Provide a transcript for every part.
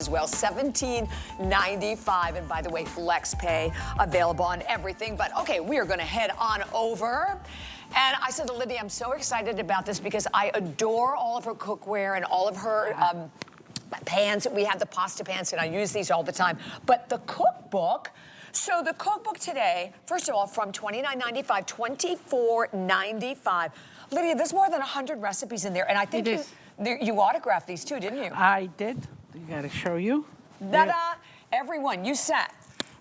as well, $17.95. And by the way, flex pay available on everything. But okay, we are going to head on over. And I said to Lidia, I'm so excited about this because I adore all of her cookware and all of her pans. We have the pasta pans, and I use these all the time. But the cookbook. So the cookbook today, first of all, from $29.95, $24.95. Lidia, there's more than 100 recipes in there, and I think you autographed these too, didn't you? I did. You gotta show you. Ta-da! Everyone, you sat.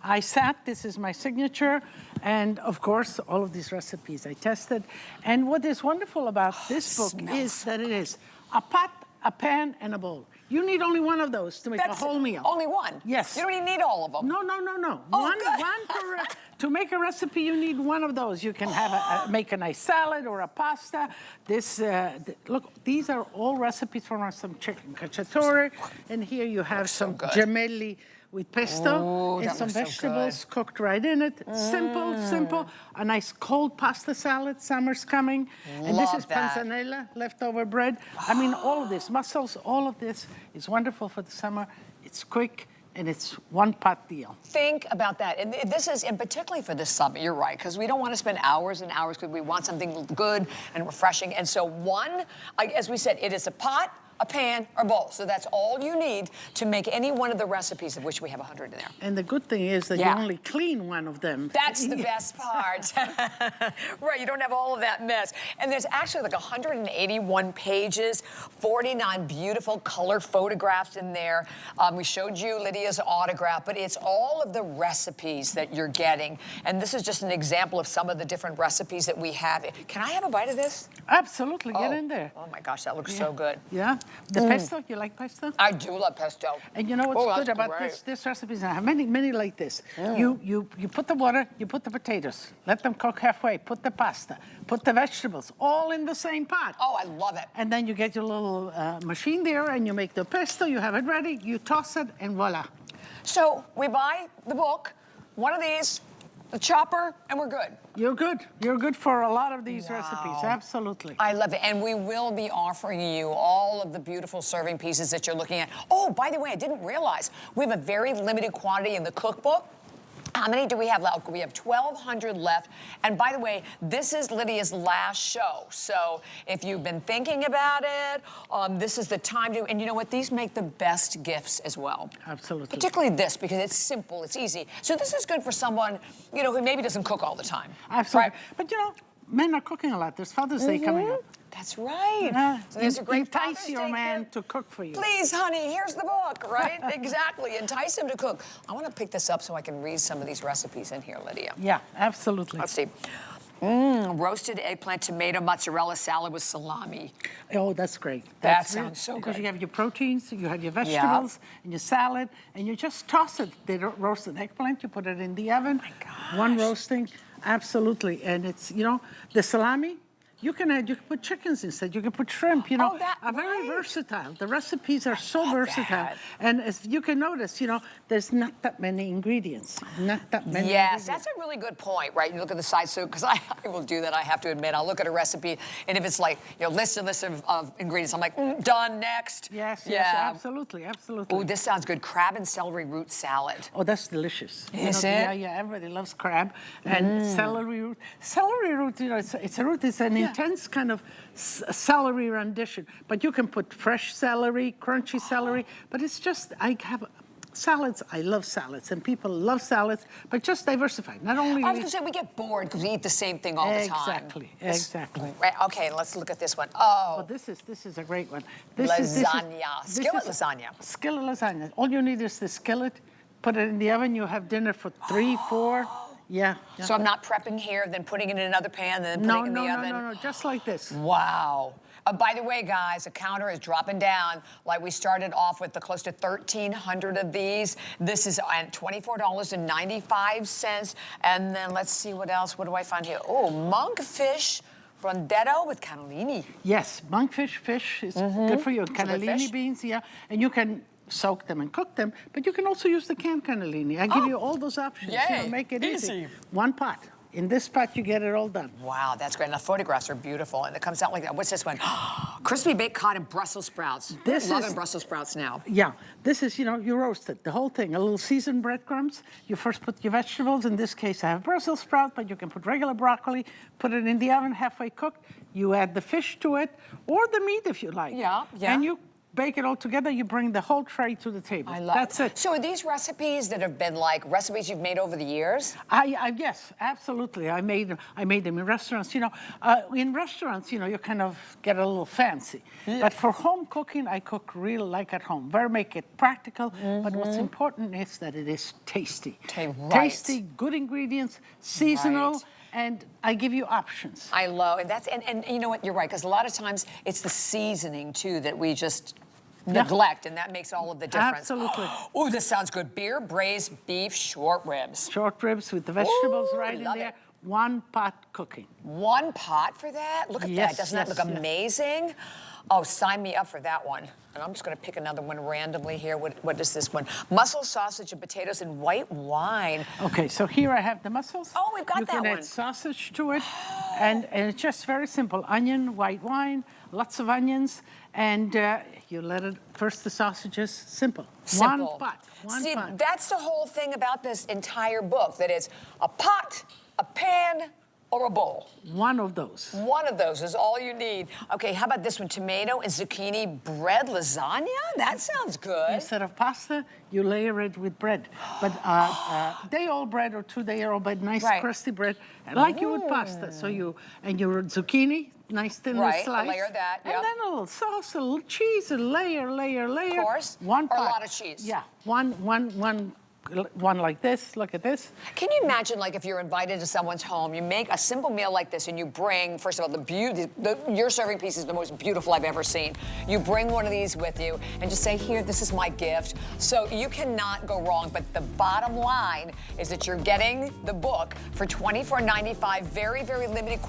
I sat. This is my signature, and of course, all of these recipes I tested. And what is wonderful about this book is that it is a pot, a pan, and a bowl. You need only one of those to make a whole meal. Only one? Yes. You don't even need all of them? No. Oh, one per, to make a recipe, you need one of those. You can have make a nice salad or a pasta. This, look, these are all recipes from some chicken cacciatore. And here you have some gemelli with pesto and some vegetables cooked right in it. Simple. A nice cold pasta salad. Summer's coming. And this is panzanella, leftover bread. I mean, all of this, mussels, all of this is wonderful for the summer. It's quick. And it's one pot deal. Think about that. And this is, and particularly for this summer, you're right, because we don't want to spend hours and hours because we want something good and refreshing. And so one, as we said, it is a pot, a pan, or bowl. So that's all you need to make any one of the recipes, of which we have 100 in there. And the good thing is that you only clean one of them. That's the best part. Right, you don't have all of that mess. And there's actually like 181 pages, 49 beautiful color photographs in there. We showed you Lidia's autograph, but it's all of the recipes that you're getting. And this is just an example of some of the different recipes that we have. Can I have a bite of this? Absolutely, get in there. Oh my gosh, that looks so good. Yeah. The pesto, you like pesto? I do love pesto. And you know what's good about this recipe is I have many like this. You put the water, you put the potatoes, let them cook halfway, put the pasta, put the vegetables, all in the same pot. Oh, I love it. And then you get your little machine there and you make the pesto, you have it ready, you toss it, and voila. So we buy the book, one of these, the chopper, and we're good. You're good. You're good for a lot of these recipes, absolutely. I love it, and we will be offering you all of the beautiful serving pieces that you're looking at. Oh, by the way, I didn't realize, we have a very limited quantity in the cookbook. How many do we have left? We have 1,200 left. And by the way, this is Lidia's last show. So if you've been thinking about it, this is the time to, and you know what? These make the best gifts as well. Absolutely. Particularly this, because it's simple, it's easy. So this is good for someone, you know, who maybe doesn't cook all the time. Absolutely. Right? But you know, men are cooking a lot. There's Father's Day coming up. That's right. Yeah. So there's a great entice your man to cook for you. Please, honey, here's the book, right? Exactly. Entice him to cook. I want to pick this up so I can read some of these recipes in here, Lidia. Yeah, absolutely. Let's see. Roasted eggplant, tomato, mozzarella salad with salami. Oh, that's great. That sounds so good. Because you have your proteins, you have your vegetables, and your salad, and you just toss it. The roasted eggplant, you put it in the oven. Oh my gosh. One roasting, absolutely. And it's, you know, the salami, you can put chickens instead. You can put shrimp. You know, very versatile. The recipes are so versatile, and as you can notice, you know, there's not that many ingredients. Not that many. Yes, that's a really good point, right? You look at the side, so because I will do that. I have to admit, I'll look at a recipe, and if it's like list of ingredients, I'm like done next. Yes, absolutely. Oh, this sounds good. Crab and celery root salad. Oh, that's delicious. Is it? Yeah. Everybody loves crab and celery root. Celery root, you know, it's a root. It's an intense kind of celery rendition, but you can put fresh celery, crunchy celery, but it's just, I have salads. I love salads, and people love salads, but just diversify. Not only... I was going to say, we get bored because we eat the same thing all the time. Exactly. Right, okay, let's look at this one. Oh, this is a great one. Lasagna. Skillet lasagna. Skillet lasagna. All you need is the skillet. Put it in the oven. You have dinner for 3, 4. Yeah. So I'm not prepping here, then putting it in another pan, then putting it in the oven? No, just like this. Wow. By the way, guys, the counter is dropping down. Like we started off with the close to 1,300 of these. This is at $24.95. And then let's see what else. What do I find here? Oh, monkfish rondetto with cannellini. Yes, monkfish fish is good for you. Cannellini beans, and you can soak them and cook them, but you can also use the canned cannellini. I give you all those options. Yay. You know, make it easy. One pot. In this pot, you get it all done. Wow, that's great. And the photographs are beautiful, and it comes out like that. What's this one? Crispy baked cod and Brussels sprouts. This I'm loving is- Brussels sprouts now. Yeah, this is, you roast it, the whole thing. A little seasoned breadcrumbs. You first put your vegetables. In this case, I have Brussels sprout, but you can put regular broccoli. Put it in the oven, halfway cooked. You add the fish to it, or the meat if you like. Yeah, yeah. And you bake it all together. You bring the whole tray to the table. I love That's it. So are these recipes that have been like recipes you've made over the years? Yes, absolutely. I made them in restaurants. In restaurants, you kind of get a little fancy. But for home cooking, I cook real like at home. Very make it practical. But what's important is that it is tasty. Okay, right. Tasty, good ingredients, seasonal, Right. and I give you options. I love, and you know what, you're right, because a lot of times it's the seasoning too that we just neglect, and that makes all of the difference. Absolutely. Oh, this sounds good. Beer braised beef short ribs. Short ribs with the vegetables Ooh, right in love there. it. One pot cooking. One pot for that? Look at Yes, that. Doesn't that yes, look yes. amazing? Oh, sign me up for that one. And I'm just going to pick another one randomly here. What is this one? Mussel sausage and potatoes and white wine. Okay, so here I have the mussels. Oh, we've got you that can one. add sausage to it, and it's just very simple. Onion, white wine, lots of onions, and you let it, first the sausages, simple. Simple. One pot, one See, pot. that's the whole thing about this entire book, that it's a pot, a pan, or a bowl. One of those. One of those is all you need. Okay, how about this one? Tomato and zucchini bread lasagna? That sounds good. Instead of pasta, you layer it with bread. But day-old bread or 2-day-old bread, nice Right. crusty bread, like you would pasta. So and your zucchini, nice thinly Right, a sliced. layer of that, And yep. then a little sauce, a little cheese, a layer. Of course. One Or a pot. lot of cheese. Yeah, one like this. Look at this. Can you imagine, like, if you're invited to someone's home, you make a simple meal like this, and you bring, first of all, your serving piece is the most beautiful I've ever seen. You bring one of these with you and just say, here, this is my gift. So you cannot go wrong. But the bottom line is that you're getting the book for $24.95, very, very limited.